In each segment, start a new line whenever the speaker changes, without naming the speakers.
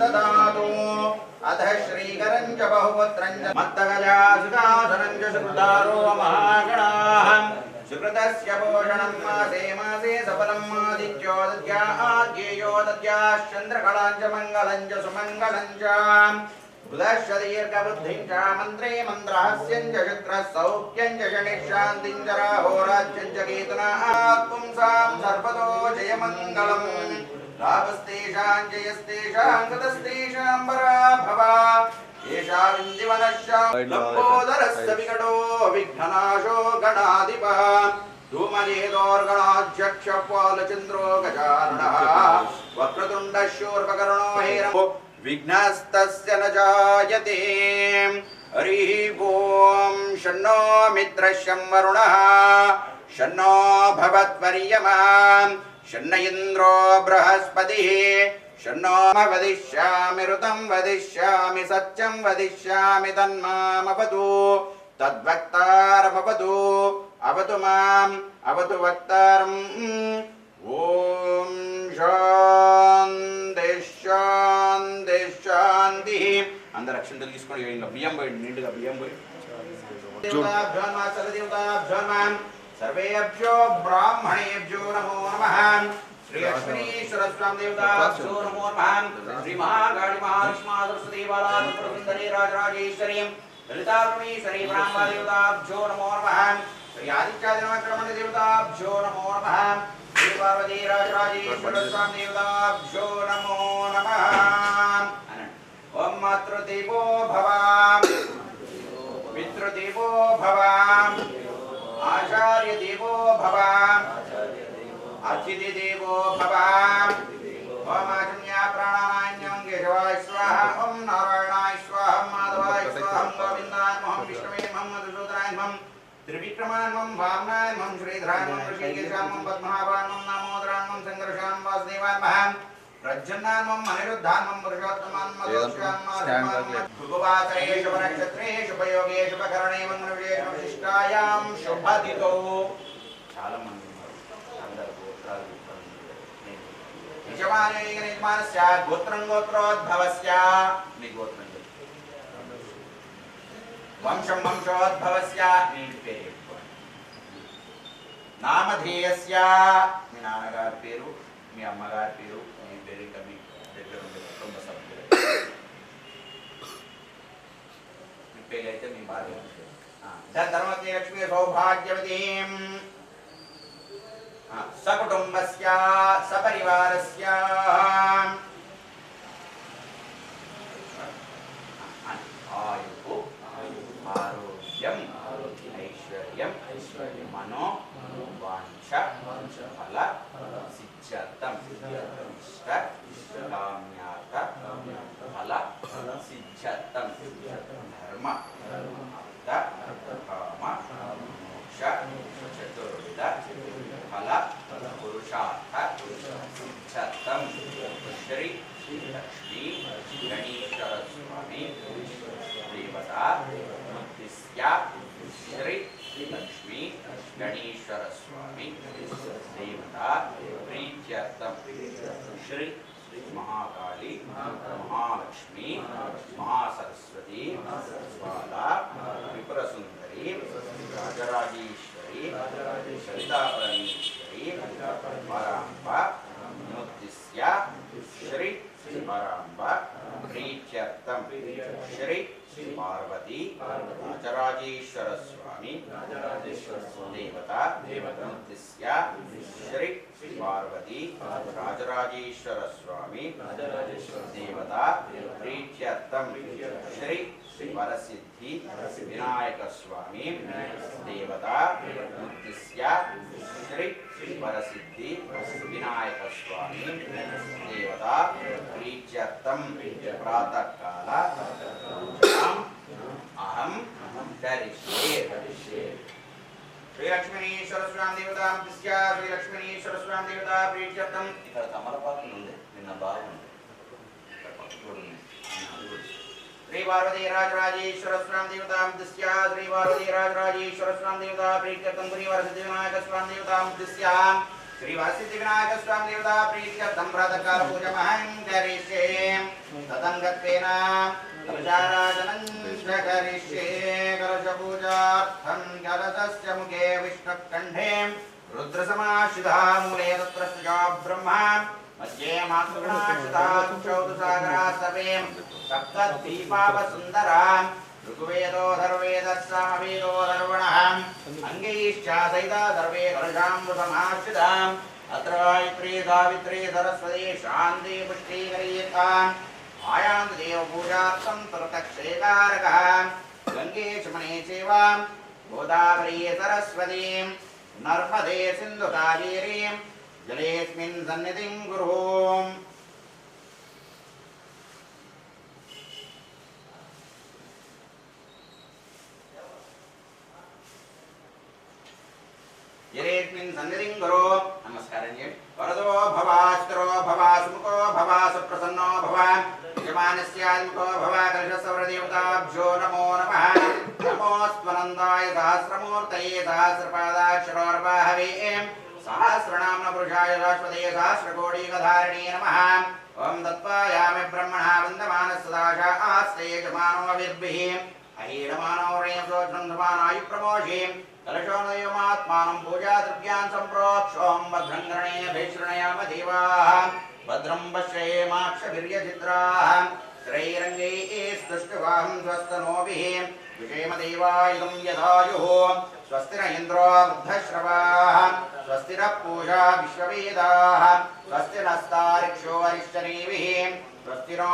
ददातु अथ श्रीकरं च बहुपुत्रं च मत्तगजासुदासनं च सुकृतारो महागणाः सुकृतस्य पोषणं मासे मासे सफलं आदित्यो दद्याद्येयो दद्याश्चन्द्रकलां च मङ्गलं च सुमङ्गलं च बुधश्च दीर्घबुद्धिं च मन्त्रे मन्द्रहस्यं च शक्रः सौख्यं च शनिशान्तिं च राहोराज्यं च केतुना पुंसां सर्वतो जयमङ्गलम् लाभस्तेषां जयस्तेषां गतस्तेषां पराभवा येषा विन्दिवनश्च लम्बोदरस्य विकटो विघ्ननाशो गणाधिपः धूमकेतोर्गणाध्यक्ष बालचन्द्रो गजाननः वक्रतुण्डः शूर्पकर्णो हेरम्बो विघ्नस्तस्य न जायते हरिः ॐ शन्नो मित्रश्यं वरुणः शन्नो भवत्वर्यमा शन्न इन्द्रो बृहस्पतिः शन्नो वदिष्यामि ऋतं वदिष्यामि सत्यं वदिष्यामि तन्मामवतु तद्वक्तारमवतु अवतु माम् अवतु वक्तारम् ॐ शान्ति शान्ति शान्तिः అందరూ అక్షంతలు తీసుకొని ఇంకా బియ్యం పోయి నిండుగా బియ్యం పోయి सर्वेभ्यो ब्राह्मणेभ्यो नमो नमः श्री लक्ष्मीश्वर स्वामी देवताभ्यो नमो नमः श्री महाकाली महालक्ष्मी सरस्वती बाला सुंदरी राजराजेश्वरी ललितापरमेश्वरी ब्रह्मा देवताभ्यो नमो नमः श्री आदित्यादिनवक्रमण देवताभ्यो नमो नमः श्री पार्वती राजराजेश्वर स्वामी देवताभ्यो नमो नमः ओम मातृदेवो भव पितृदेवो भव आचार्य देवो भव अतिथि देवो भव ओम आचम्या प्राणानान्यं केशवाय स्वाहा ओम नारायणाय स्वाहा माधवाय स्वाहा गोविन्दाय नमः विष्णवे नमः मधुसूदनाय नमः त्रिविक्रमाय नमः वामनाय नमः श्रीधराय नमः ऋषिकेशाय नमः पद्मनाभाय नमः दामोदराय नमः संकर्षाय नमः वासुदेवाय नमः प्रज्जन्नाय नमः अनिरुद्धाय नमः पुरुषोत्तमाय नमः दोषाय नमः भुगवाचरेषु नक्षत्रेषु उपयोगेषु उपकरणे मंगलविशेषु विशिष्टायां शुभदितो చాలా మంది అందరూ గోత్రాలు నిజమానే నిజమానస్య గోత్రం గోత్రోద్భవస్య నీ గోత్రం వంశం వంశోద్భవస్య నీ పేరు నామధేయస్య మీ నాన్నగారి పేరు మీ అమ్మగారి పేరు మీ పేరు ఇంకా మీ దగ్గర ఉండే కుటుంబ సభ్యులు మీ పేరు అయితే మీ భార్య ధర్మవతి లక్ష్మీ సౌభాగ్యవతీం సకుటుంబస్య సపరివారస్య ఆయుః ఆరోగ్యం ఐశ్వర్యం మనో వాంఛ ఫల సిద్ధ్యర్థం ఇష్ట కామ్యార్థ ఫల సిద్ధ్యర్థం ధర్మ అర్థ కామ మోక్ష చతుర్విధ ఫల పురుషార్థ సిద్ధ్యర్థం శ్రీ లక్ష్మీ గణేశ్వర స్వామి దేవత ఉద్దిశ్య శ్రీ లక్ష్మీ గణేశ్వర స్వామి దేవత ప్రీత్యర్థం శ్రీ महाकाली महालक्ष्मी महासरस्वती बाला त्रिपुरसुंदरी राजराजेश्वरी ललितापरमेश्वरी पराम्बा मुद्दिश्य श्री पराम्बा प्रीत्यर्थम श्री पार्वती राजराजेश्वर स्वामी देवता मुद्दिश्य श्री पार्वती राजराजेश्वर स्वामी देवता प्रीत्यर्थम श्री वरसिद्धि विनायक स्वामी देवता मुद्दिश्य श्री वरसिद्धि विनायक स्वामी देवता प्रीत्यर्थम प्रातः काल अहम करिष्ये श्री लक्ष्मीश्वर स्वामी देवता मुद्दिश्य श्री लक्ष्मीश्वर स्वामी देवता प्रीत्यर्थम ఇక్కడ తమలపాకులు ఉంది నిన్న బాగుంది ఇక్కడ పక్కన श्री पार्वती राजराजेश्वर स्वामी देवता मुद्दिश्य श्री पार्वती राजराजेश्वर स्वामी देवता प्रीत्यर्थम श्री वरसिद्धि विनायक स्वामी देवता मुद्दिश्य श्रीवासिति विनायक स्वामी देवता प्रीत्यर्थं प्रातःकाल पूजमहं करिष्ये तदङ्गत्वेन कलशाराधनं च करिष्ये कलशपूजार्थं कलशस्य मुखे विष्णुकण्ठे रुद्रसमाश्रितः मूले तत्र स्थितो ब्रह्मा मध्ये मातृगणाश्रितः चौदसागरा सर्वे सप्तद्वीपावसुन्दरा ऋग्वेदो धर्वेदः सामवेदो धर्वणः अंगैश्चासैता सर्वे कलशामृतमाश्रिताम् अत्र गायत्री सावित्री सरस्वती शान्ति पुष्टिकरीयताम् आयान्त देवपूजार्थं तरुतक्षेकारकः गङ्गे शमने सेवां गोदावरी सरस्वतीं नर्मदे सिन्धुकावेरीं जलेऽस्मिन् सन्निधिं कुरु जलेऽस्मिन् सन्निधिं कुरु नमस्कारं वरदो भवास्त्रो भवासुमुखो भवासुप्रसन्नो भव यजमानस्यान्मुखो भव कलशसवरदेवताभ्यो नमो नमः नमोऽस्त्वनन्दाय सहस्रमूर्तये सहस्रपादाक्षरोर्वाहवे सहस्रनाम्न पुरुषाय शाश्वते सहस्रकोटिकधारिणे नमः ओं दत्त्वायामि ब्रह्मणः वन्दमानस्सदाशा आस्ते यजमानोऽभिर्भिः अहीनमानो ह्रीं कलशोनयमात्मानं पूजा द्रव्यान् सम्प्रोक्षों भद्रं गणेभिः देवाः भद्रं पश्येमाक्षभिर्यचित्राः त्रैरङ्गैः स्तुष्टुवाहं स्वस्तनोभिः विषेमदेवायुधं यदायुः स्वस्ति न इन्द्रो वृद्धश्रवाः स्वस्ति नः पूषा विश्ववेदाः स्वस्ति नस्तारिक्षो अरिष्टनेमिः स्वस्ति नो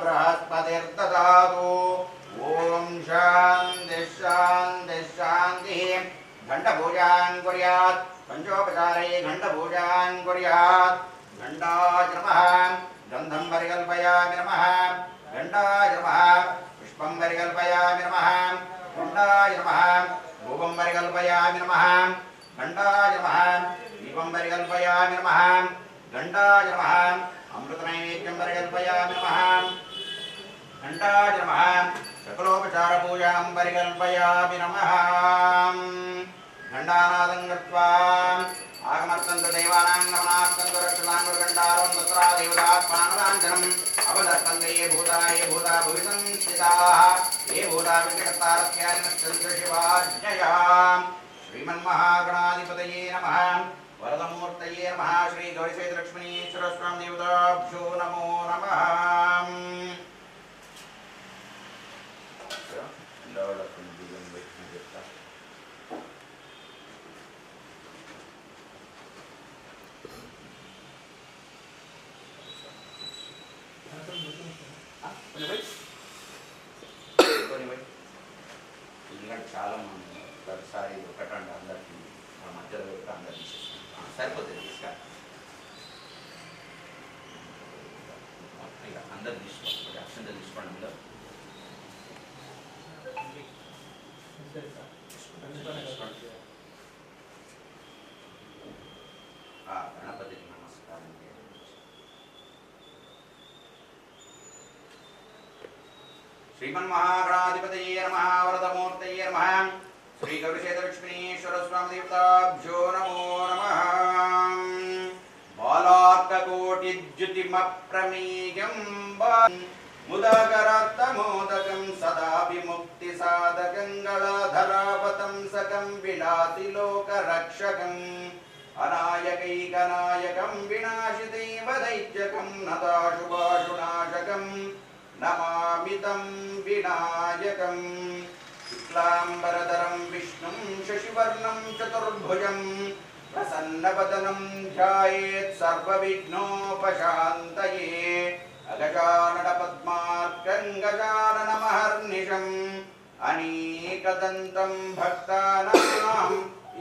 बृहस्पतिर्दधातु ओम शांति शांति शांति घंटपूजां कुर्यात् पंचोपचारे घंटपूजां कुर्यात् घंटाय नमः गंधं परिकल्पयामि नमः घंटाय नमः पुष्पं परिकल्पयामि नमः घंटाय नमः धूपं परिकल्पयामि नमः घंटाय नमः दीपं परिकल्पयामि नमः घंटाय नमः अमृतनैवेद्यं परिकल्पयामि नमः घंटाय नमः सकलोपचार पूजां परिकल्पयामि नमः घण्टानादं कृत्वा आगमर्तन्तु देवानां नमनार्थन्तु रक्षतां घण्टारों तत्रा देवतात्मानदाञ्जनम् अवदर्पन्ते ये भूता भुवि संस्थिताः ये भूता विकटतारत्यान्नश्चन्द्र शिवाज्ञयां श्रीमन्महागणाधिपतये नमः वरदमूर्तये नमः श्री गौरीशैलक्ष्मीश्वरस्वामी देवताभ्यो नमो नमः చాలా మంది ప్రతిసారి ఒకటండి అందరికీ మధ్యలో అందరికీ సరిపోతుంది ఇక అందరు తీసుకోండి అక్షంత తీసుకోండి అందరు గణపతికి నమస్కారం श्रीमन्महागणाधिपतये नमः वरदमूर्तये नमः श्री गौरीशैलक्ष्मीश्वरस्वामी देवताभ्यो नमो नमः बालार्ककोटिद्युतिमप्रमेयं मुदाकरात्तमोदकं सदा विमुक्तिसाधकं गलाधरावतंसकं विलासिलोकरक्षकम् अनायकैकनायकं विनाशिदेवदैत्यकं नताशुभाशुनाशकं नमामि तं विनायकं शुक्लाम्बरधरं विष्णुं शशिवर्णं चतुर्भुजं प्रसन्नवदनं ध्यायेत् सर्वविघ्नोपशान्तये अगजाननपद्मार्कं गजाननमहर्निशम् अनेकदन्तं भक्तानाम्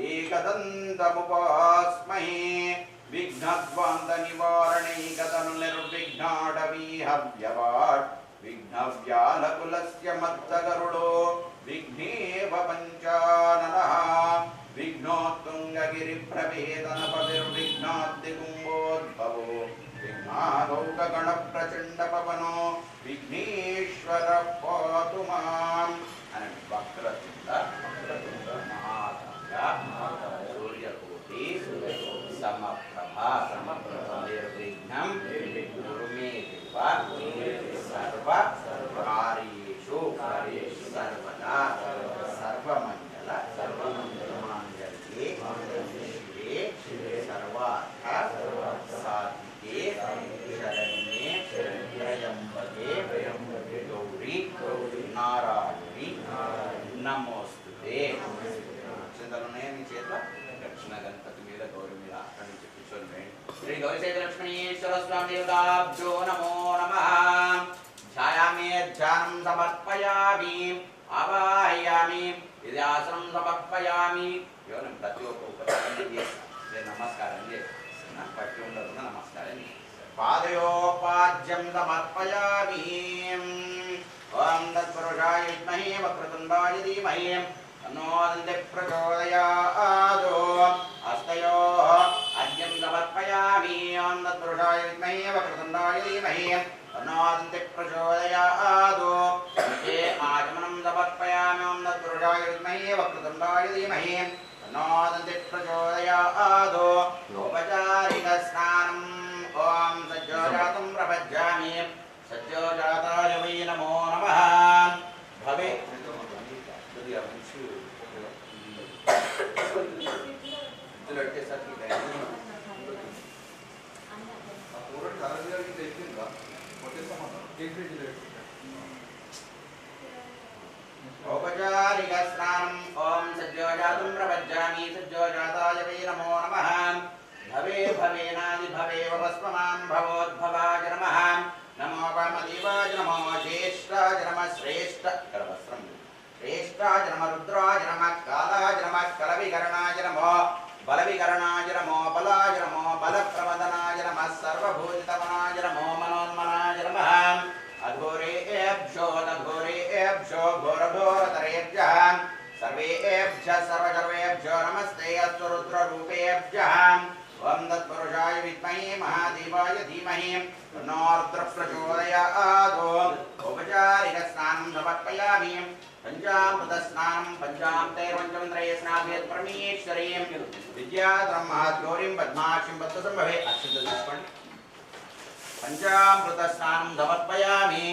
एकदन्तमुपास्महे विघ्नध्वान्तनिवारणैकतनुर्विघ्नाडवीहव्यवाट् विघ्नव्यालकुलस्य मत्तगरुडो विघ्नेव पञ्चाननः विघ्नोत्तुङ्गगिरिप्रभेदनपतिर्विघ्नाद्दिकुम्भोद्भवो विघ्नागौकगणप्रचण्डपवनो विघ्नेश्वर पातु माम् అని వక్రతుండ మహాకాయ సూర్యకోటి సమప్రభ सर्व कार्येषु सर्वदा सर्वमंगल मांगल्ये शिवे सर्वार्थ साधिके शरण्ये त्र्यंबके गौरी नारायणी नमोस्तुते। అక్షంతలున్నాయా మీ చేతిలో? దక్షిణ గణపతి మీద గౌరీ మీద అక్కడి నుంచి కూర్చొని శ్రీ గౌరీశేఖర లక్ష్మీశ్వర స్వామి దేవతాభ్యో నమో నమః। ధ్యాయామి ధ్యానం సమర్పయామి ఆవాహయామి విద్యాసనం సమర్పయామి। నేను ప్రతి ఒక్క ఉపచారం చేస్తాను, నమస్కారం చేస్తాను, పట్టి ఉండదు నమస్కారం। పాదయోపాద్యం సమర్పయామి। ఓం తత్పురుషాయ విద్మహే వక్రతుండాయ ధీమహి तन्नो दन्ते प्रचोदयात्। हस्तयोः अर्घ्यं समर्पयामि। ओं तत्पुरुषाय विद्महे वक्रतुण्डाय धीमहि तन्नो दन्ते प्रचोदयात्। हस्ते आचमनं समर्पयामि। ओं तत्पुरुषाय विद्महे वक्रतुण्डाय धीमहि तन्नो दन्ते प्रचोदयात्। औपचारिकस्नानम् ओं सज्जोजातं प्रपज्यामि। सज्जोजाताय वै नमो नमः। भवे औपचारिकस्नानम् ओं सज्जोजातं प्रपज्यामि। सज्जोजाताय वै नमो नमः। भवे भवेनादि भवेव वस्वमां भवोद्भवाय नमः। नमो वामदेवाय नमो ज्येष्ठाय नमः। श्रेष्ठ करवस्त्रम् श्रेष्ठाय नमः। रुद्राय नमः। कालाय नमः। कलविकरणाय नमः। बलविकरणाय नमो बलाय नमो बलप्रवदनाय नमः। सर्वभूतितमनाय नमो मनोन्मनाय नमः। अघोरेभ्यो तघोरेभ्यो घोरघोरतरेभ्यः सर्वेभ्यः सर्वसर्वेभ्यो नमस्ते अस्तु रुद्ररूपेभ्यः। ओं तत्पुरुषाय विद्महे महादेवाय धीमहि तन्नो रुद्रः प्रचोदयात्। औपचारिकस्नानं समर्पयामि। पंचामृतस्नानं पंचामृतैर्पञ्चमन्त्रैः स्नापयेत् परमेश्वरीं विद्याधरं महद्गौरीं पद्माक्षीं पद्मसम्भवे। अक्षत తీసుకోండి। పంచామృతస్నానం సమర్పయామి।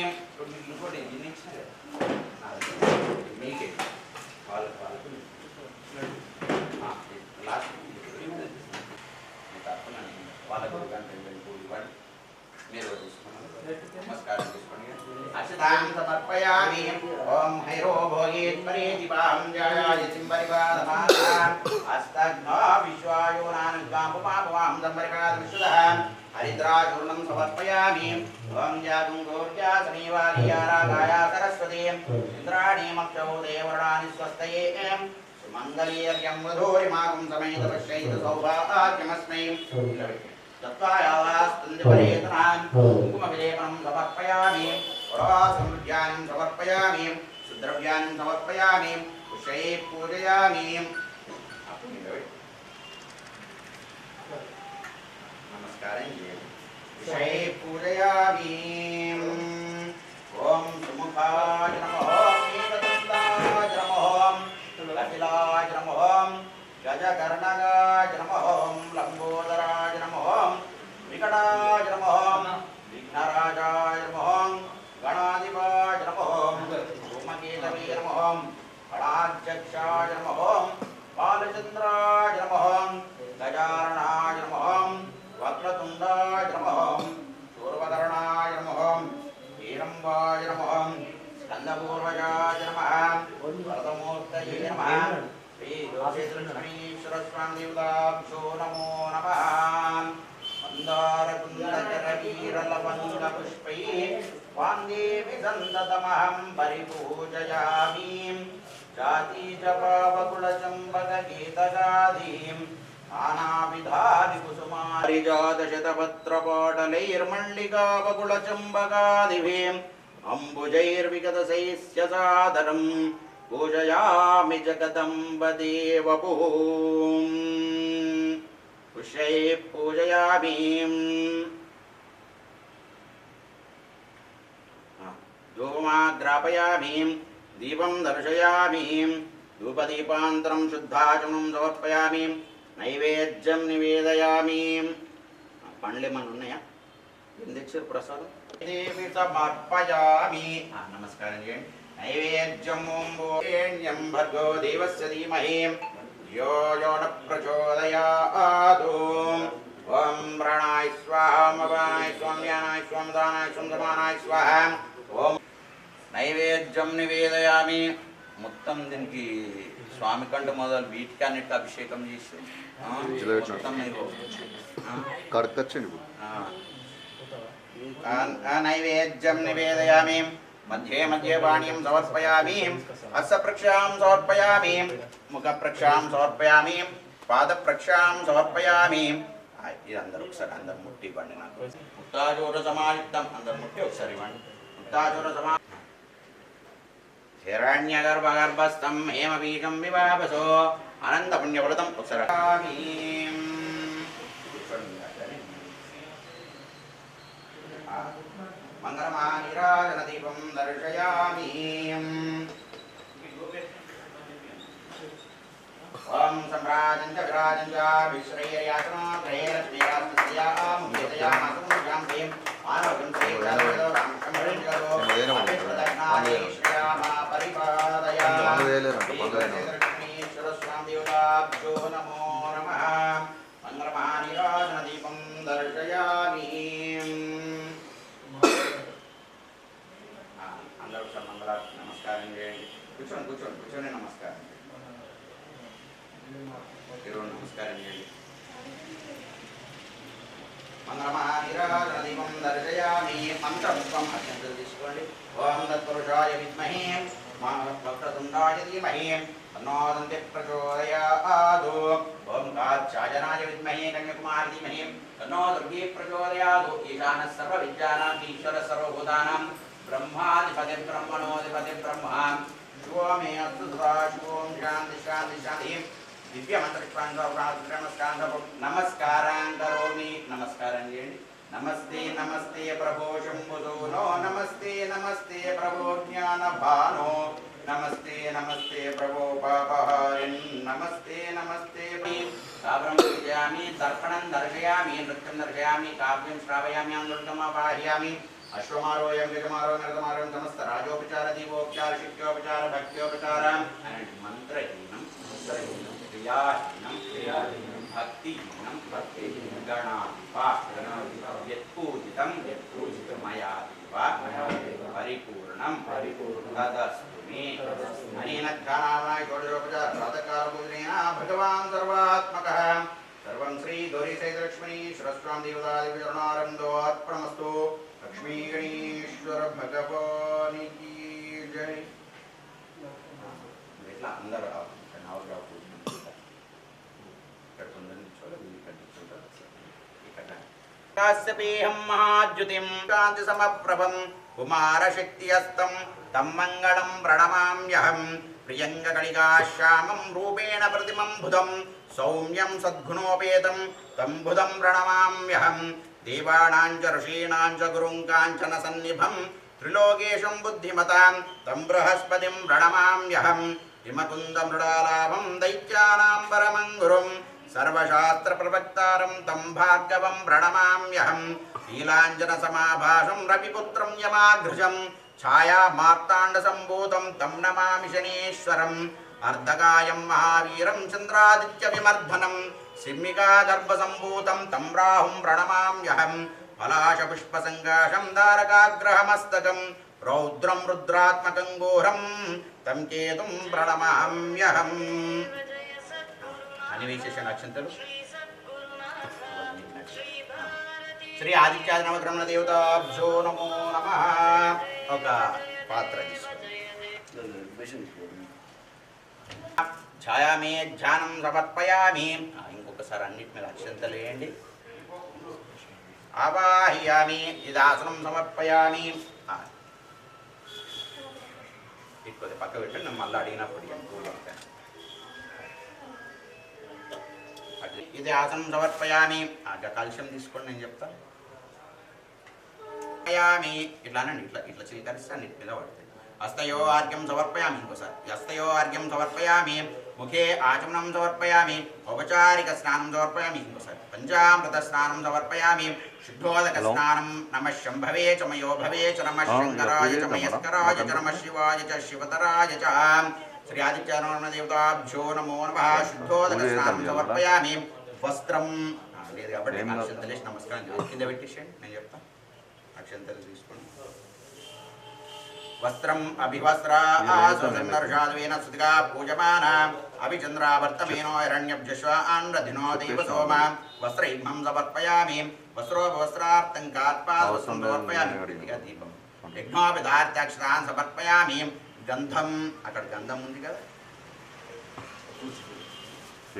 మీకే వాళ్ళకు లాస్ట్ వాళ్ళకు మీరు నమస్కారం చేసుకోండి। అక్షతాం సమర్పయామి। ఓం హైరో భోగేత్ పరేదిపాం జాయాయ సింబరిపాదమానాం అస్తగ్నా విశ్వాయోనానుగాంపమాపవాం సంబరిపాద విశ్వదః హరిద్రాచూర్ణం సమర్పయామి। ఓం జాగుంగోర్జా శనివార్యారాగాయ సరస్వతీ ఇంద్రాణీమక్షౌ దేవరాణి స్వస్తయే సుమంగళీర్యం వధూరిమాగం సమేత పశ్యైత సౌభాగ్యమస్మై। तत्त्वायावास्तन्दिपरेतनां कुङ्कुमविलेपनं समर्पयामि। पुरासंध्यानं समर्पयामि। सुद्रव्यानं समर्पयामि। पुष्पैः पूजयामि। नमस्कारं पुष्पैः पूजयामि। ॐ सुमुखाय नमः। एकदन्ताय नमः। कपिलाय नमः। गजकर्णकाय नमः। लंबोदराय नमः। विकटाय नमः। विघ्नराजाय नमः। गणाधिपाय नमः। धूमकेतवे नमः। गणाध्यक्षाय नमः। बालचन्द्राय नमः। गजाननाय नमः। वक्रतुण्डाय नमः। शूर्पकर्णाय नमः। हीरम्बाय नमः। स्कन्दपूर्वजाय नमः। वरदमूर्तये नमः। श्री गौरीशेखर स्वामी देवताभ्यो नमो नमः। मन्दारकुन्दचरवीरलवङ्गपुष्पैः वान्देवि सन्ततमहं परिपूजयामि। जातीजपावकुलचम्बकगीतगाधीं नानाविधादिकुसुमारिजातशतपत्रपाटलैर्मल्लिकावकुलचम्बकादिभिः अम्बुजैर्विगतशैस्य सादरम् पूजयामि जगदम्ब देवपूं। पुष्पैः पूजयामि। धूपमाग्रापयामि। दीपं दर्शयामि। धूपदीपान्तरं शुद्धाचमनं समर्पयामि। नैवेद्यं निवेदयामि। పండ్లు ఏమన్నా ఉన్నాయా? ఎందుకు ప్రసాదం దేవి సమర్పయామి. నమస్కారం చేయండి. నైవేద్యం ఓం భర్గో దేవస్య ధీమహి యో యో న ప్రచోదయాత్. ఓం ప్రాణాయ స్వాహా అపానాయ స్వాహ వ్యానాయ స్వాహ దానాయ స్వాహ సమానాయ స్వాహ. ఓం నైవేద్యం నివేదయామి. మొత్తం దీనికి స్వామి కంటే మొదలు వీటికి అన్నిటికీ అభిషేకం చేసి మొత్తం నైవేద్యం నివేదయామి. మధ్యే మధ్యే పాణ్యం సమర్పయామి. హస్త ప్రక్షాం సమర్పయామి. ముఖ ప్రక్షాం సమర్పయామి. పాద ప్రక్షాం సమర్పయామి. ఇది అందరూ ఒకసారి అందరు ముట్టి ఇవ్వండి. నాకు ముక్తాచూర సమాయుక్తం అందరు ముట్టి ఒకసారి ఇవ్వండి. ముక్తాచూర సమా హిరణ్యగర్భగర్భస్థం హేమబీజం వివాపసో అనంత పుణ్యఫలతం ఒకసారి. మంగళమానిరాజన దీపం దర్శయామి. ఓం సంరాజం చ విరాజం చ విశ్రేయాసనో త్రైరశ్రేయాస్యాం వేదయామాసం దేం ఆనవగం శ్రీకరో రామకమరికరో శ్రీయామా పరిపాదయామి. లక్ష్మీశ్వర స్వామి దేవతాభ్యో నమో నమః. మంగళమానిరాజన దీపం దర్శయామి. అందరూ మంగళ నమస్కారం చేయండి. కూర్చోండి కూర్చోండి కూర్చొని నమస్కారం నమస్కారం చేయండి. మంగళమానిరాజన దీపం దర్శయామి. మంత్రపుష్పం అత్యంతలు తీసుకోండి. ఓం తత్పురుషాయ విద్మహే వక్రతుండాయ ధీమహి తన్నో దంతి ప్రచోదయాత్. ఓం కాత్యాయనాయ విద్మహే కన్యాకుమారి ధీమహి తన్నో దుర్గే ప్రచోదయాత్. ఈశానః సర్వ విద్యానాం ఈశ్వరః సర్వభూతానాం బ్రహ్మాధిపతి బ్రహ్మణోధిపతి బ్రహ్మ. శివమే అస్తు సదా శివోం శాంతి శాంతి శాంతి. నమస్కారం కరోమి. నమస్కారం చేయండి. నమస్తే నమస్తే ప్రభో శంభుసూనో. నమస్తే నమస్తే ప్రభో జ్ఞాన భానో. నమస్తే నమస్తే ప్రభో పాపహారిన్. నమస్తే నమస్తే సాబ్రం పూజయామి. దర్పణం దర్శయామి. నృత్యం దర్శయామి. కావ్యం శ్రావయామి. ఆందోళనమాపాహయామి. అశ్వమారోయం గజమారో నరదమారో సమస్త రాజోపచార దీపోపచార శిక్యోపచార భక్త్యోపచార మంత్రహీనం మంత్రహీనం క్రియాహీనం భక్తిహీనం గణాధిప యత్పూజితం మయా దేవ పరిపూర్ణం తదస్తు మే. అనేన ధ్యానాయ షోడశోపచార ప్రాతకాల పూజనేన భగవాన్ సర్వాత్మకః. సర్వం శ్రీ గౌరీ సహితలక్ష్మీశ్వర స్వామి దేవతాదివిచరణారందో అర్పణమస్తు. లక్ష్మీ గణేశ్వర భగవానికి జై. ఇట్లా అందరూ కాశ్యపేహం మహాద్యుతిం కాంతి సమప్రభం కుమారశక్తిహస్తం తం మంగళం ప్రణమామ్యహం. ప్రియంగకళికాశ్యామం రూపేణ ప్రతిమం బుధం సౌమ్యం సద్గుణోపేతం తం బుధం ప్రణమామ్యహం. దేవానాం చ ఋషీణాం చ గురుం కాంచన సన్నిభం త్రిలోకేశం బుద్ధిమతాం తం బృహస్పతిం ప్రణమామ్యహం. హిమకుంద మృడాలాభం దైత్యానాం పరమం గురుం సర్వశాస్త్ర ప్రవక్తారం తం భార్గవం ప్రణమామ్యహం. నీలాంజన సమాభాసం రవిపుత్రం యమాఘృజం ఛాయా మార్తాండ సంభూతం తం నమామి శనీశ్వరం. అర్ధకాయం మహావీరం చంద్రాదిత్య విమర్ధనం సిమ్మికా గర్భ సంభూతం తం రాహుం ప్రణమామ్యహం. పలాశ పుష్ప సంకాశం దారకాగ్రహమస్తకం రౌద్రం రుద్రాత్మకం ఘోరం తం కేతుం ప్రణమామ్యహం. అని విశేషణ అక్షంతలు శ్రీ ఆదిత్యాది నవగ్రహణ దేవతాభ్యో నమో నమః. ఒక పాత్ర తీసుకోండి. ఛాయామే ధ్యానం సమర్పయామి. ఇంకొకసారి అన్నిటి మీద అక్షంతలు వేయండి. ఆవాహయామి. ఇదాసనం సమర్పయామి. ఎక్కువ పక్క పెట్టండి. నేను మళ్ళీ అడిగినప్పుడు ఇది ఆసనం సమర్పయామి. కాల్షియం తీసుకోండి నేను చెప్తాను. ఇట్లానండి ఇట్లా ఇట్లా స్వీకరిస్తే అన్నిటి మీద పడుతుంది. హస్తయో ఆర్ఘ్యం సమర్పయామి. ఇంకోసారి హస్తయో ఆర్ఘ్యం సమర్పయామి. ముఖే ఆచమనం సమర్పయామి. ఔపచారిక స్నానం సమర్పయామి. ఇంకోసారి పంచామృత స్నానం సమర్పయామి. शुद्धोदक स्नानं नमः शंभवे च मयो भवे च नमः शंकराय च मयस्कराय च नमः शिवाय च शिवतराय च श्री आदित्य देवताभ्यो नमो नमः शुद्धोदक स्नानं समर्पयामि वस्त्रं లేదు కాబట్టి అక్షంతలు వేసి నమస్కారం చేయండి కింద పెట్టేసేయండి నేను చెప్తా అక్షంతలు తీసుకోండి వస్త్రం అభివస్త్ర ఆసుచంద్రషాద్వేన సుతిగా పూజమాన అభిచంద్రావర్తమేనో హిరణ్యభ్యశ్వాన్ రధినో దేవ సోమ వస్త్రైమం సమర్పయామి వస్త్రోపవస్త్రార్థం కార్పాదవస్త్రం సమర్పయామి ఇక దీపం యజ్ఞోపదార్థాక్షతాన్ సమర్పయామి గంధం అక్కడ గంధం ఉంది కదా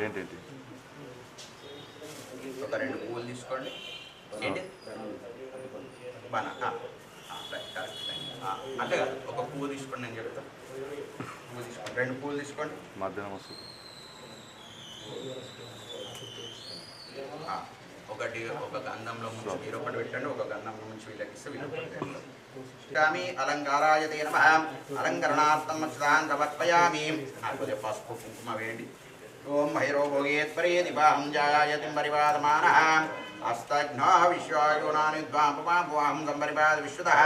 ఏంటి
ఒక 2 పువ్వులు తీసుకోండి ఏంటి అంటే ఒక పువ్వు తీసుకోండి నేను చెప్తా పువ్వు తీసుకోండి 2 పువ్వులు తీసుకోండి
మధ్యాహ్నం వస్తుంది
ఒకటి ఒక గంధంలో ముంచి మీరు ఒకటి పెట్టండి ఒక గంధంలో ముంచి వీళ్ళకి ఇస్తే వీళ్ళు కామి అలంకారాయ తే నమః అలంకరణార్థం అక్షతాన్ సమర్పయామి కొద్దిగా పసుపు కుంకుమ వేయండి ఓం భైరవ భోగేత్పరే దీపాహం జాయతిం పరివాదమానః అస్తఘ్నో విశ్వాయోనాని ద్వాపమాహం సంపరిపాద విశ్వతః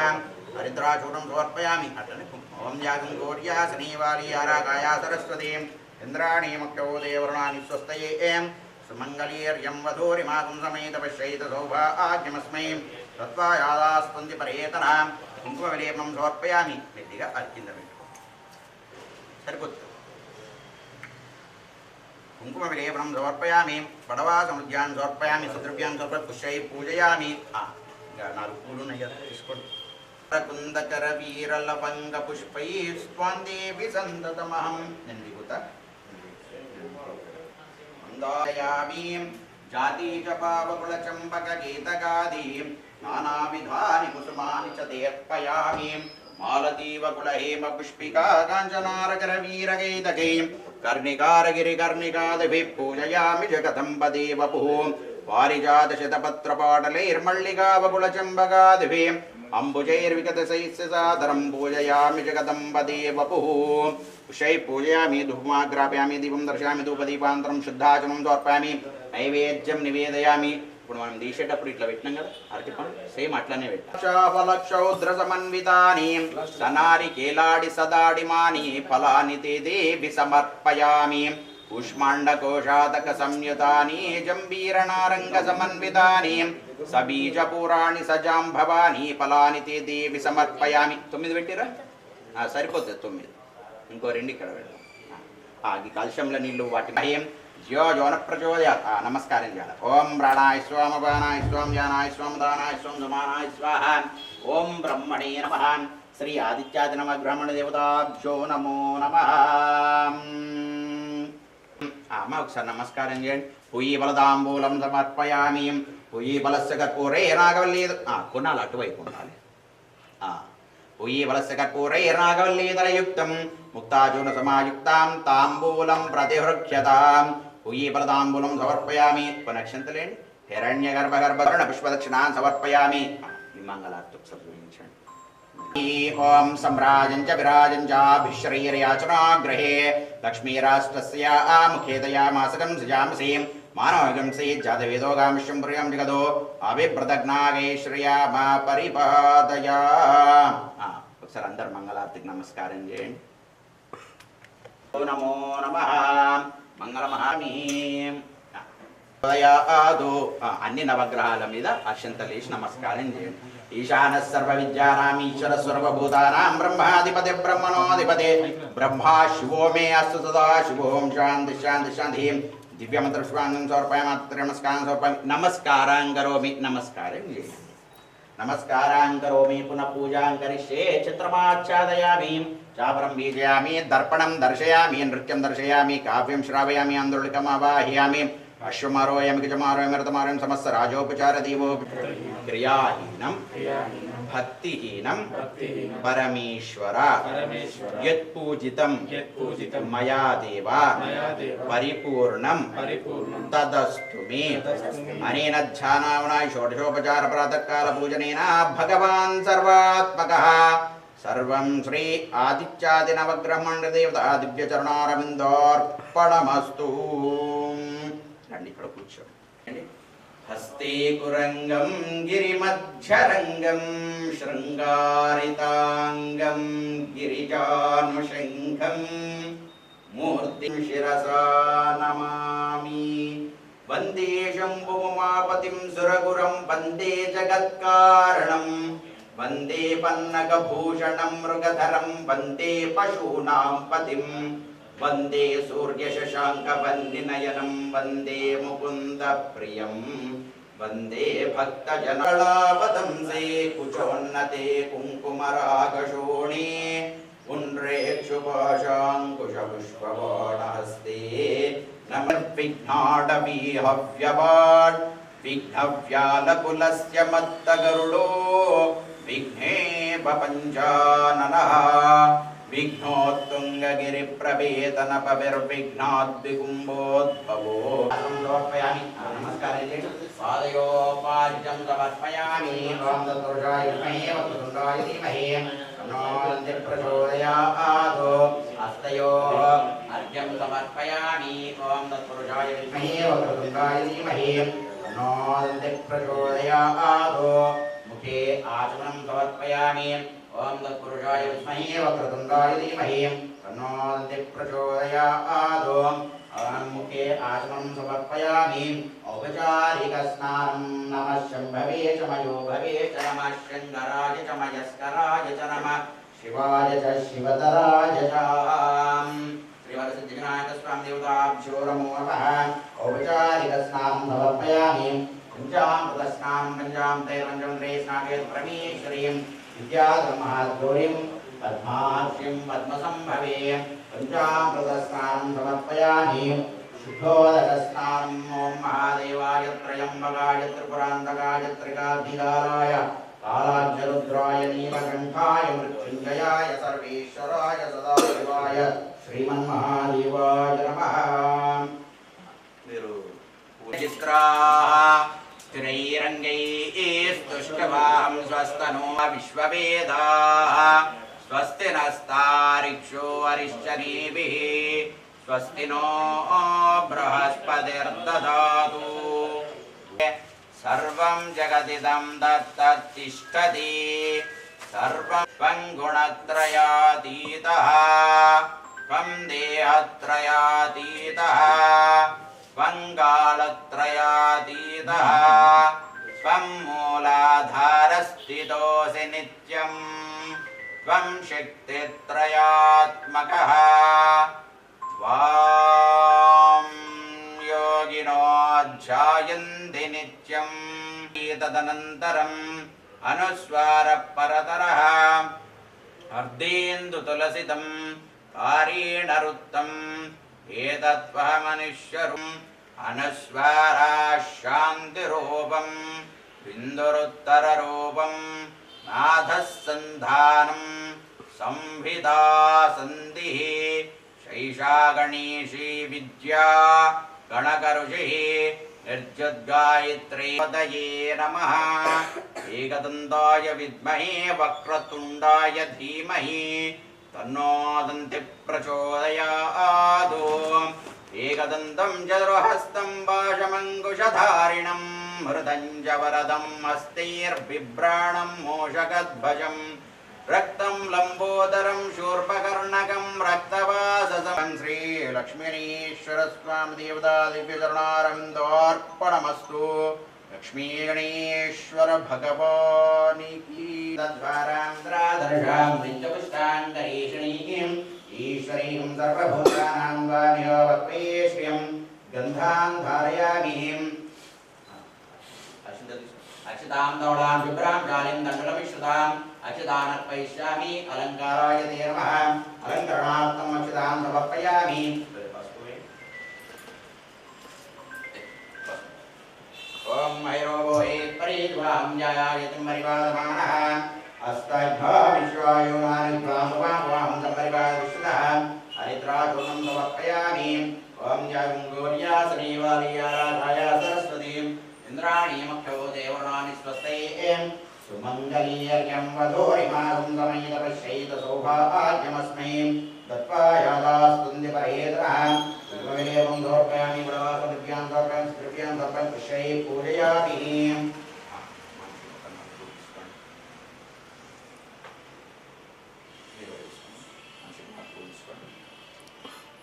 హరిద్రాచూర్ణం సమర్పయామి అట్లనే ఓం యాగం గౌర్యా శనివారీ ఆరాగాయా సరస్వతీ ఇంద్రాణి మక్షో దేవరుణాని స్వస్తయే సుమంగళీర్యం వధూరిమాగం సమేత పశ్యైత సౌభాగ్యమస్మై తత్వాయాదాస్పంది పరేతన కుంకుమ విలేపనం సమర్పయామి మెల్లిగా అర్కింద పెట్టుకో సరిపోతుంది కుంకుమ విలేపనం సమర్పయామి పడవా సముద్యాన్ని సమర్పయామి సుద్రవ్యాన్ని సమర్ప పుష్పై పూజయామి ఇంకా 4 పూలు ఉన్నాయి కదా తీసుకోండి కుందకర వీరలవంగ పుష్పై స్వాందేవి సంతతమహం నేను దిగుతా మందాయామి జాతి చ పావకుల చంపక గీతగాది నానావిధాని కుసుమాని చ దేర్పయామి మాలతీవ కుల హేమ పుష్పికా కాంచనారకర వీరగైతకై కర్ణికారగిరి కర్ణికాదభి పూజయామి జగదంబదే వపుః పారిజాత శతపత్రపాటలైర్మల్లికావకుల చంబగాదిభి అంబుజైర్విగతశైస్య సాదరం పూజయామి జగదంబదే వపుః పుష్పై పూజయామి ధూపమాగ్రాపయామి దీపం దర్శయామి ధూపదీపాంతరం శుద్ధాచమం సమర్పయామి నైవేద్యం నివేదయామి ఇప్పుడు మనం తీసేటప్పుడు ఇట్లా పెట్టినాం కదా అరటిపండు సేమ్ అట్లనే పెట్టాలక్షౌద్ర సమన్వితాని సనారికేలాడి సదాడిమాని ఫలాని తే దేవి సమర్పయామి కూష్మాండకోశాతక సంయుతాని జంబీరనారంగ సమన్వితాని సబీజ పురాణి సజాంభవాని ఫలాని తే దేవి సమర్పయామి 9 పెట్టిరా సరిపోతుంది 9 ఇంకో 2 ఇక్కడ పెడదాం ఈ కలశంలో నీళ్ళు వాటి ज्यो न प्रचोदयात् नमस्कारं जात ओम प्राणाय स्वाम अपानाय स्वाम ज्ञानाय स्वाम दानाय स्वाम समानाय स्वाहा ओम ब्रह्मणे नमः श्री आदित्याय नमः ब्रह्मण देवताभ्यो नमो नमः अम्मा ఒకసారి నమస్కారం చేయండి పుయ్యి బలదాంబూలం సమర్పయామి పుయ్యి బలస్య కర్పూరే నాగవల్లీద కొనాలి అటువైపు ఉండాలి పుయ్యి బలస్య కర్పూరే నాగవల్లీదరయుక్తం ముక్తాచూర్ణ సమాయుక్తాం తాంబూలం ప్రతిహృక్ష్యతాం పుయ్యి బలదాంబూలం సమర్పయామి కొనక్షంతలేండి హిరణ్య గర్భగర్భరుణ పుష్పదక్షిణాన్ సమర్పయామి ఈ మంగళార్తి ఒకసారి చూపించండి ఓం సమ్రాజం చ విరాజం చాభిశ్రీర్యాచనాగ్రహే లక్ష్మీరాష్ట్రస్య ముఖే దయామాసకం సజామసి మానవగం సే జాతవేదోగామిష్యం పుర్యం జగదో అభిప్రదగ్నాగై శ్రియామా పరిపాదయా ఒకసారి అందరు మంగళార్తికి నమస్కారం చేయండి నమో నమః మంగళమహామి అన్ని నవగ్రహాల మీద అక్షంతలేసి నమస్కారం చేయండి ఈశాన సర్వ విద్యానాం ఈశ్వర సర్వభూతానాం బ్రహ్మాధిపతి బ్రహ్మణోధిపతి బ్రహ్మా శివో మే అస్తు సదా శివోం శాంతి శాంతి శాంతి దివ్యమంత్ర పుష్పాంగం సమర్పయామి నమస్కారం సమర్పయామి నమస్కారం కరోమి నమస్కారం చేయండి నమస్కారం కరోమి పునః పూజాం కరిష్యే చిత్రమాచ్ఛాదయామి చాపరం బీజయామి దర్పణం దర్శయామి నృత్యం దర్శయామి కావ్యం శ్రావయామి ఆందోళికమావాహయామి అశ్వమారోయామి గజమారోయామి రథమారోయం సమస్త రాజోపచార దీవో క్రియాహీనం భక్తిహీనం పరమేశ్వర యత్పూజితం మయా దేవ పరిపూర్ణం తదస్తు మే అనేన ధ్యానావనాయ షోడశోపచార ప్రాతకాల పూజనేన భగవాన్ సర్వాత్మకః సర్వం శ్రీ ఆదిత్యాది నవగ్రహమండ దేవత దివ్య చరణారవిందోర్పణమస్తు రండి ఇక్కడ కూర్చోండి हस्ते कुरंगं गिरिमध्यरंगं शृंगारितांगं गिरिजानुशंखं मूर्तिं शिरसा नमामि वन्दे शम्भुमापतिं सुरगुरं वन्दे जगत्कारणं वन्दे पन्नगभूषणं मृगधरं वन्दे पशूनां पतिं वन्दे सूर्यशशाङ्कवन्निनयनं वन्दे मुकुन्दप्रियं वन्दे भक्तजनकलावतंसे कुचोन्नते कुङ्कुमरागशोणे पुण्ड्रेक्षुपाशाङ्कुशपुष्पबाणहस्ते नमर्विघ्नाडवीहव्यवाड् विघ्नव्यालकुलस्य मत्तगरुडो विघ्नेपपञ्चाननः विघ्नोत्तुङ्गगिरिप्रवेदनपविर्विघ्नाद्विकुम्भोद्भवो समर्पयामि नमस्कारे पादयो पाद्यं समर्पयामि ओम तत्पुरुषाय विद्महे वक्रतुण्डाय धीमहि तन्नो प्रचोदयात् हस्तयो अर्घ्यं समर्पयामि ओम तत्पुरुषाय विद्महे वक्रतुण्डाय धीमहि तन्नो प्रचोदयात् मुखे आचमनं समर्पयामि ओम तत्पुरुषाय विद्महे वक्रतुण्डाय धीमहि तन्नो प्रचोदयात् मुखे आचमनं समर्पयामि औपचारिकस्नानं नमः शम्भवे च मयो भवे च नमः शङ्कराय च मयस्कराय च नमः शिवाय च शिवतराय च श्रीवरसिद्धिविनायकस्वामी देवताभ्यो नमो नमः औपचारिकस्नानं समर्पयामि पञ्चामृतस्नानं पञ्चामृतैर्पञ्चमन्त्रे स्नापयेत् परमेश्वरीं विद्याधर्महाद्गौरीं पद्माक्षीं पद्मसम्भवे पञ्चामृतस्नानं समर्पयामि शुद्धोदकस्नानं ॐ महादेवाय त्र्यम्बकाय त्रिपुरान्तकाय त्रिकाग्निकालाय कालाज्यरुद्राय नीलकण्ठाय मृत्युञ्जयाय सर्वेश्वराय सदाशिवाय श्रीमन्महादेवाय नमः चित्राः स्थिरैरङ्गैस्तुष्टवां स्वस्तनो विश्ववेदाः स्वस्ति नस्तारिक्षो अरिश्चनीभिः स्वस्ति नो बृहस्पतिर्दधातु सर्वं जगदिदं दत्ततिष्ठति सर्वं त्वं गुणत्रयातीतः त्वं देहत्रयातीतः त्वं कालत्रयातीतः त्वं मूलाधारस्थितोऽसि नित्यं त्वं शक्तित्रयात्मकः त्वां योगिनो ध्यायन्ति नित्यं तदनन्तरम् अनुस्वारपरतरः अर्धेन्दुतुलसितं कारेणरुत्तम् एतत्त्वमनुष्यरूपम् अनुस्वाराः शान्तिरूपं बिन्दुरुत्तररूपं नाथः सन्धानं संहिता सन्धिः शैषा गणेशी विद्या गणकऋषिः निर्जद्गायत्री पतये नमः एकदन्ताय विद्महे वक्रतुण्डाय धीमहि तन्नो दन्ति प्रचोदयात् एकदन्तं चतुर्हस्तं पाशमङ्कुशधारिणं मृदञ्जवरदं हस्तैर्बिभ्राणं मूषकध्वजं रक्तं लम्बोदरं शूर्पकर्णकं रक्तवाससं श्रीलक्ष्मीश्वरस्वामी देवतादिव्यचरणारविन्दोऽर्पणमस्तु लक्ष्मी गणेश्वर भगवानी की तद्वारान्द्रादर्शां विञ्चपुष्टान्तरीषणीं ईश्वरीं सर्वभूतानां वामिहोपत्वेश्रियं गन्धान् धारयामि अक्षतां दौडां विभ्रां जालिं दण्डलमिश्रुताम् अक्षतानर्पयिष्यामि अलङ्काराय ते नमः अलङ्करणार्थम् अक्षतां समर्पयामि ओम मयोगो एक परिद्वां जायायतिं परिवादमानः अस्ताभ्या विश्वायुनानि प्रामुवां संपरिवादविश्वतः हरिद्राचूर्णं समर्पयामि ओम जयं गौर्या श्रीवार्या राधाया सरस्वतीं इंद्राणीमक्षो देवनानि स्वस्ते सुमङ्गलीयज्ञं वधूरिमागुं गमयितपश्यैत सौभाग्यमस्मै दत्त्वा यादास्तुन्दिपरेतरः सर्वमेवं समर्पयामि वडवासद्रव्यान् समर्पयामि द्रव्यान् समर्पयामि कृष्णये पूजयामि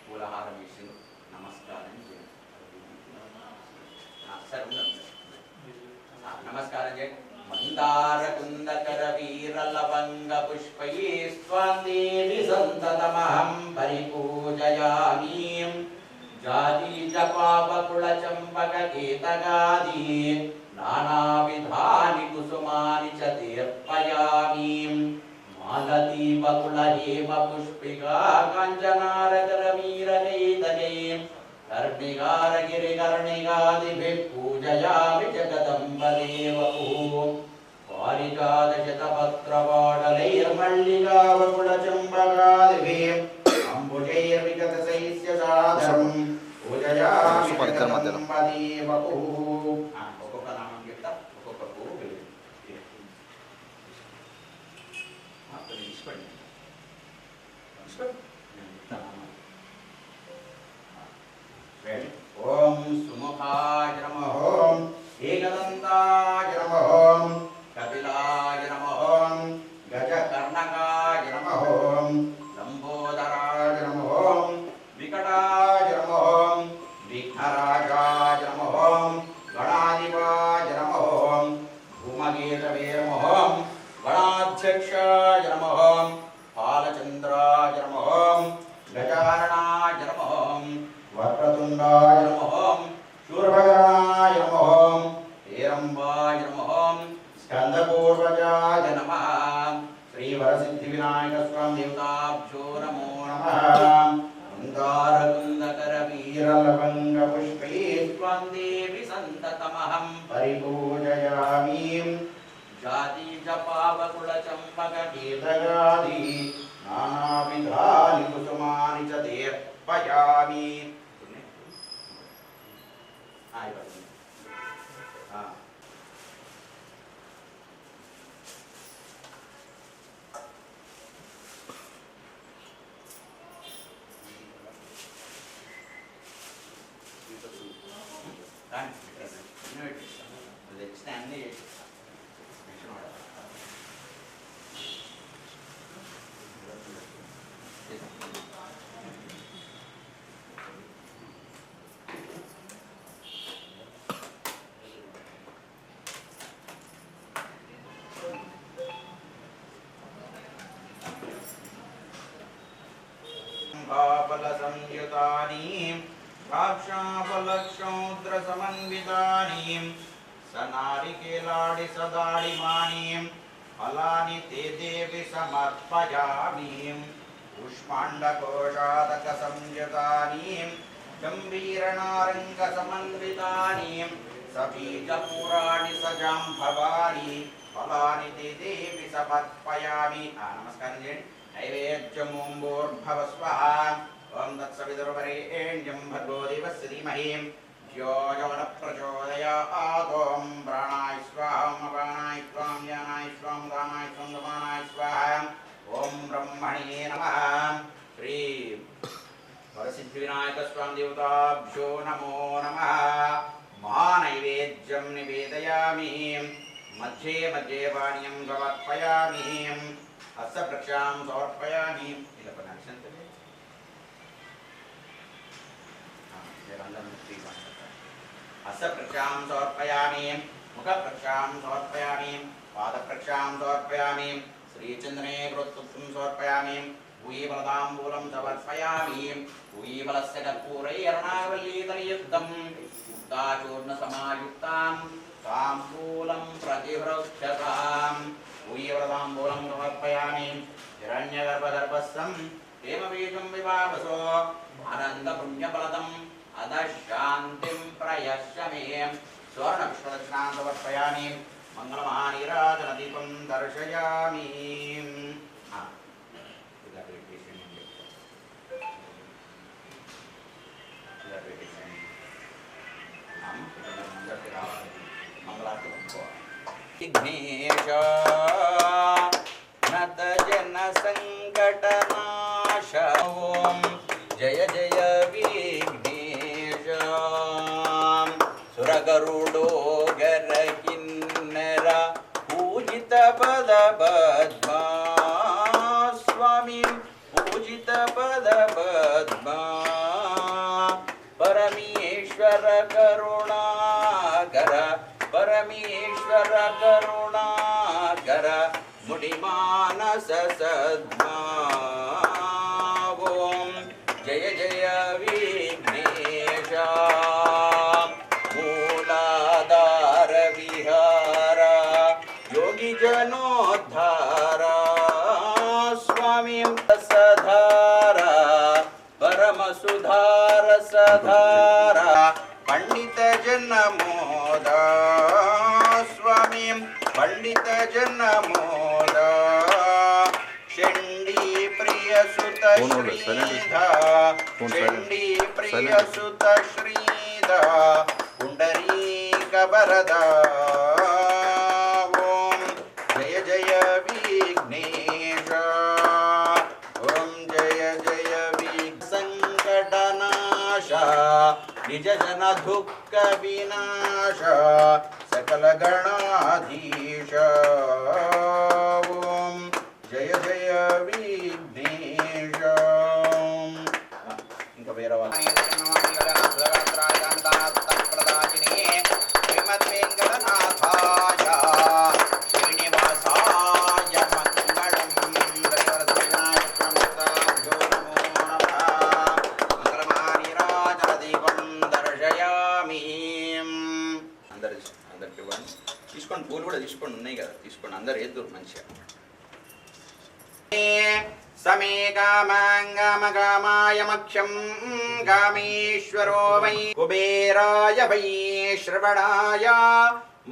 పూలహారం వేసి నమస్కారం చేయండి నమస్కారం చేయండి మందార కుందకర వీర లవంగ పుష్పయే స్వాందేవి సంతతమహం పరిపూజయామి జాతి జపావకుళ చంపక కేతగాది నానావిధాని కుసుమాని చ తీర్పయామి మాలతీ బకుళ హేమ పుష్పికా కాంచనారకర వీరకైతకే కర్ణికార గిరికర్ణికాదిభిః పూజయామి జగదంబదేవకు పారిజాత శతపత్రపాటలైర్మల్లికా బకుళ చంపకాదిభిః అంబుజైర్విగతశైస్య సాదరం పూజయామి జగదంబదేవకు ఒక్కొక్క నామం చెప్తా ఒక్కొక్క పువ్వు ओम सुमुखाय नमः ओम एकदन्ताय नमः ओम कपिलाय नमः ओम गजकर्णकाय नमः ओम लंबोदराय नमः ओम विकटाय नमः ओम विघ्नराजाय नमः ओम गणाधिपाय नमः ओम भूमकेतवे नमः ओम गणाध्यक्षाय नमः ओम बालचंद्राय नमः ओम गजाननाय नमः ओम वक्रतुंडाय नमः ओम शूर्पकर्णाय नमः ओम हेरंबाय नमः ओम स्कंदपूर्वजाय नमः श्री वरसिद्धिविनायक स्वामी देवताभ्यो नमो नमः मंदारकुंदकर वीरलवंग पुष्पे स्वां देवी संततमहं परिपूजयामि जाति जपावकुल चंपक केतगादि नानाविधानि कुसुमानि च देर्पयामि संयुतानीं काक्षाफलक्षौद्र समन्वितानीं सनारिकेलाडि सदाडिमानीं फलानि ते देवि समर्पयामि पुष्पाण्डकोशादक संयुतानीं गम्भीरनारङ्ग समन्वितानीं सबीजपुराणि सजाम्भवानि फलानि ते देवि समर्पयामि नमस्कारं చేయండి नैवेद्यमूर्भवस्वः ओं तत्सवितुर्वरेण्यं भर्गो देवस्य धीमहि धियो यो न प्रचोदयात् ॐ प्राणाय स्वाहा अपानाय स्वाहा ज्ञानाय स्वाहा दानाय स्वाहा समानाय स्वाहा ॐ ब्रह्मणे नमः श्री वरसिद्धिविनायक स्वामी देवताभ्यो नमो नमः महानैवेद्यं निवेदयामि मध्ये मध्ये पानीयं समर्पयामि हस्तप्रक्षां समर्पयामि हस्तप्रक्षां समर्पयामि मुखप्रक्षां समर्पयामि पादप्रक्षां समर्पयामि श्रीचन्द्रने प्रोत्तुं समर्पयामि भूयीफलताम्बूलं समर्पयामि भूयीफलस्य कर्पूरैर्नावल्लीतलयुक्तं मुक्ताचूर्णसमायुक्तां ताम्बूलं प्रतिहृक्षतां भूयीफलताम्बूलं समर्पयामि हिरण्यगर्भदर्भस्थं हेमबीजं विवावसो आनन्दपुण्यफलदम् अदशान्तिं प्रयश्य मे स्वर्णपुष्पदक्षिणां समर्पयामि मङ्गलमहानीराजनदीपं दर्शयामि विघ्नेश नत जन संकटनाश ओम जय जय विघ्नेश मुनिमानस सद्मा ओम जय जय विघ्नेश मूलाधार विहार योगी जनोद्धार स्वामी सधारा परम सुधार सधारा पंडित जन मोद स्वामी पंडित जन मोद चंडी प्रिय सुत श्रीधा चंडी प्रिय सुत श्रीधा पुंडरीक वरदा ओम जय जय विघ्नेश ओम जय जय संकटनाशा निज जन दुःख विनाश सकल गणाधीश ओम जय जय विघ्नेश ఇంకా వేరే వాళ్ళు తీసుకోండి పూలు కూడా తీసుకోండి ఉన్నాయి కదా తీసుకోండి అందరు ఏద్దురు మంచిగా समे कामाय कामेश्वरो वै कुबेराय वै श्रवणाय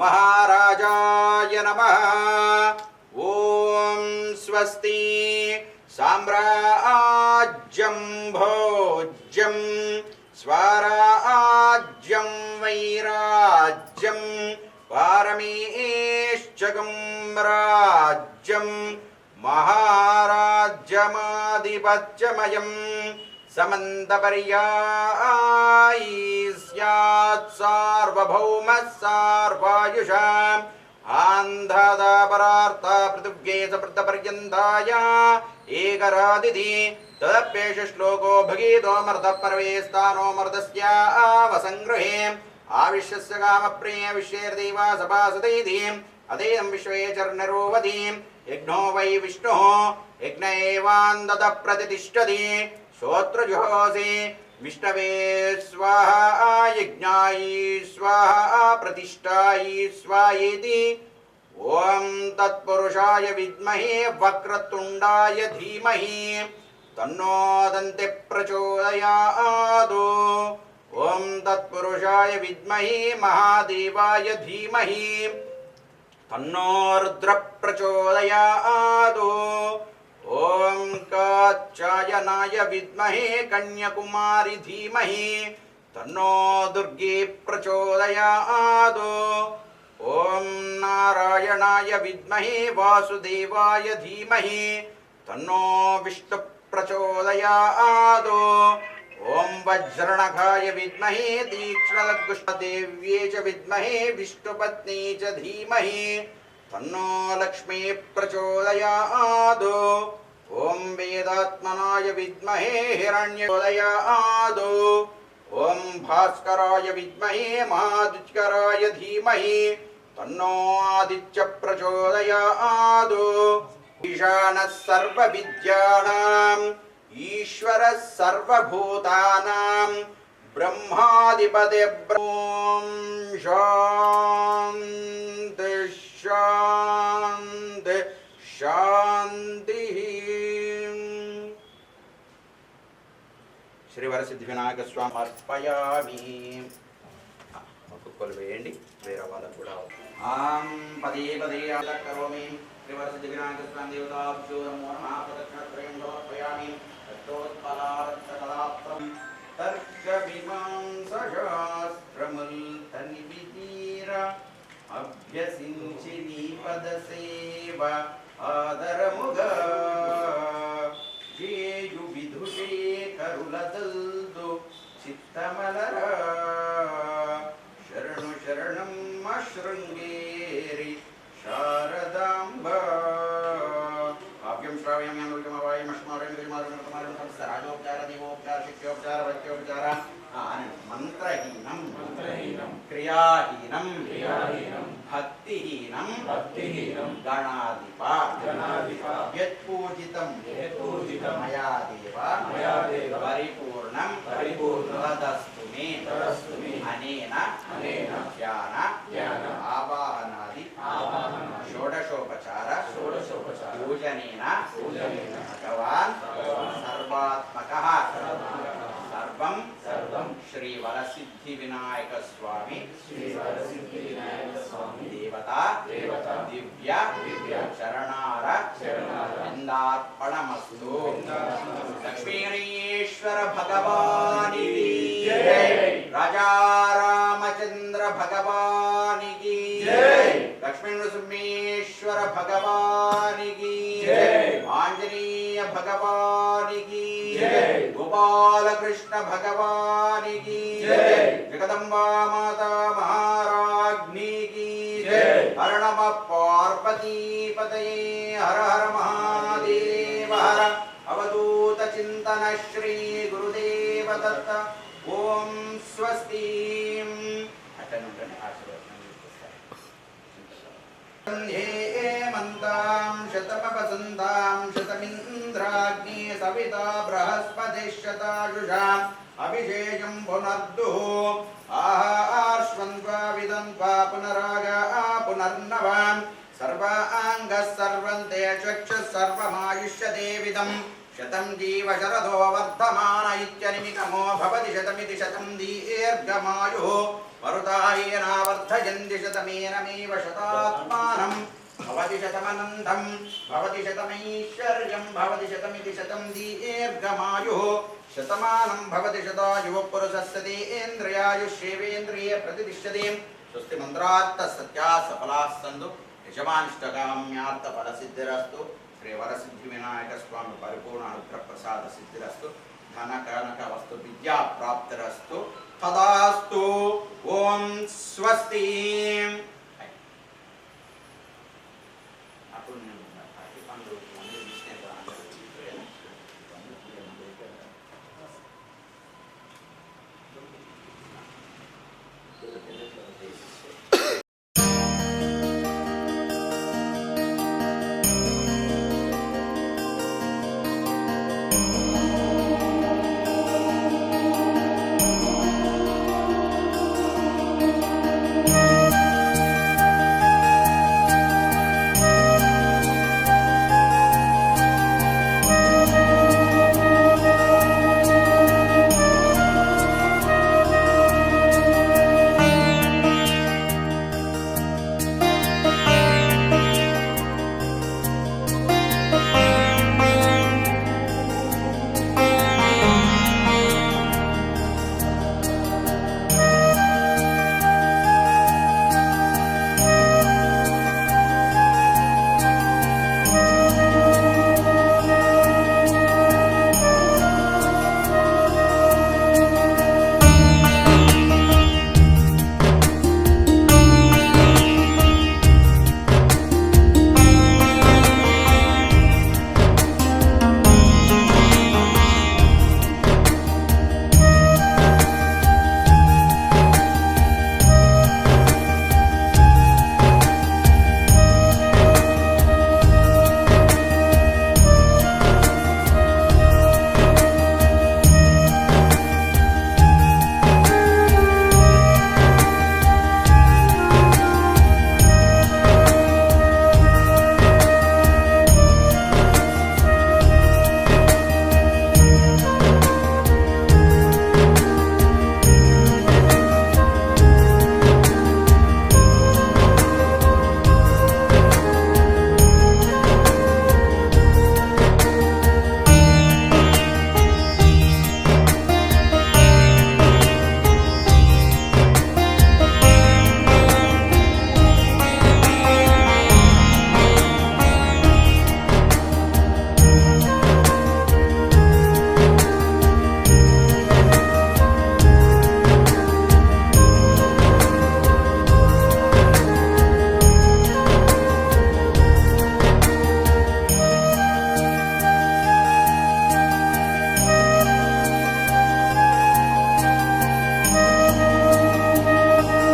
महाराजाय नमः ॐ स्वस्ति साम्राज्यं भोज्यं स्वराज्यं वैराज्यं पारमेश्चकं राज्यं महाराज्यमाधिपत्यमयं समन्तपर्यायी स्यात् सार्वभौमः सार्वायुषाम् आन्धदापरार्थ पृथिव्ये सप्रतपर्यन्ताय एकरादिति तदप्येष श्लोको भगीतोऽमर्तः पर्वे स्थानोऽमर्तस्यावसङ्गृहे आविश्यस्य कामप्रिय विश्वेर्देवा सभासदैति अदेयं विश्वे चर्निरोवति यज्ञो वै विष्णुः यज्ञ एवान्दतः प्रतिष्ठति श्रोत्रजुहोसि विष्णवे स्वाहा यज्ञायै स्वाहा प्रतिष्ठायै स्वाहेति ॐ तत्पुरुषाय विद्महे वक्रतुण्डाय धीमहि तन्नो दन्ति प्रचोदयात् ॐ तत्पुरुषाय विद्महे महादेवाय धीमहि तन्नो रुद्र प्रचोदयात् ॐ कात्यायनाय विद्महे कन्याकुमारी धीमहि तन्नो दुर्गे प्रचोदयात् ॐ नारायणाय विद्महे वासुदेवाय धीमहि तन्नो विष्णु प्रचोदयात् ॐ वज्रणखाय विद्महे तीक्ष्णलघुष्णदेव्ये च विद्महे विष्णुपत्नी च धीमहि तन्नो लक्ष्मी प्रचोदयात् ॐ वेदात्मनाय विद्महे हिरण्योदयात् ॐ भास्कराय विद्महे महादित्यराय धीमहि तन्नो आदित्य प्रचोदयात् ईशानः सर्वविद्यानां ईश्वर सर्वभूतानां ब्रह्माधिपति ॐ शान्ति शान्ति शान्तिः శ్రీవరసిద్ధివినాయక స్వామి అర్పయామి ఒక్కొక్కరు వేయండి వేరే వాళ్ళకు కూడా ఆం పదే పదే కరోమి శ్రీవరసిద్ధివినాయక స్వామి దేవతాభ్యో నమో నమః ప్రదక్షిణత్రయం సమర్పయామి తత్తోత్పలార్చకలాప్తం తర్కమీమాంసశాస్త్రముల్తనివిధీర అభ్యసించి నీ పదసేవ ఆదరముగా జేయు విధుషేఖరులదల్దు చిత్తమలరా శరణు శరణం శృంగేరి శారదాంబ కావ్యం శ్రావ్యం రాజోపచార దేవోపచార శక్యోపచార భక్త్యోపచార మంత్రహీనం క్రియాహీనం భక్తి भक्तिहीनं गणाधिप यत्पूजितं मया देव परिपूर्णं तदस्तु मे अनेन ध्यान आवाहनादि षोडशोपचार पूजनेन भगवान् सर्वात्मकः सर्वं श्री वरसिद्धि विनायक स्वामी देवता दिव्य चरणार वृंदार्पणमस्तु। लक्ष्मीश्वर भगवान की जय, राजा रामचंद्र भगवान की जय, लक्ष्मी नृसिंहेश्वर भगवान की जय, आंजनेय भगवान की जय, गोपाल कृष्ण भगवान की जय, जगदम्बा माता महाराज्ञी की जय, हर नम पार्वती पतये हर हर महादेव हर। अवधूत चिंतन श्री गुरुदेव दत्त। ओम स्वस्ति। हेमन्तां शतमवसन्तां शतमिन्द्राग्नि सविता बृहस्पतिश्शतायुषाम् अभिषेकं पुनर्दुः आहार्ष्वन्त्वा विदन्त्वा पुनरागा पुनर्नवान् सर्वाङ्गः सर्वन्ते चक्षुः सर्वमायुष्यदेविदम् शतं जीव शरदो वर्धमान इत्यनिमितमो भवति शतमिति शतं दीर्घमायुः वरुतायेनावर्धयन्ति शतमेनमेव शतात्मानं भवति शतमनन्तं भवति शतमैश्वर्यं भवति शतमिति शतं दीर्घमायुः शतमानं भवति शतायुः पुरुषस्यतेन्द्रियायुष्येवेन्द्रिये प्रतिष्ठते। स्वस्ति मंत्रार्थ सत्या सफला सन्तु यजमानिष्टकाम्यार्थफलसिद्धिरस्तु। श्री वरसिद्धि विनायक स्वामी परिपूर्ण अनुग्रह प्रसाद सिद्धिरस्तु। धन कनक वस्तु विद्या प्राप्तिरस्तु। तदास्तु। ओम स्वस्ति।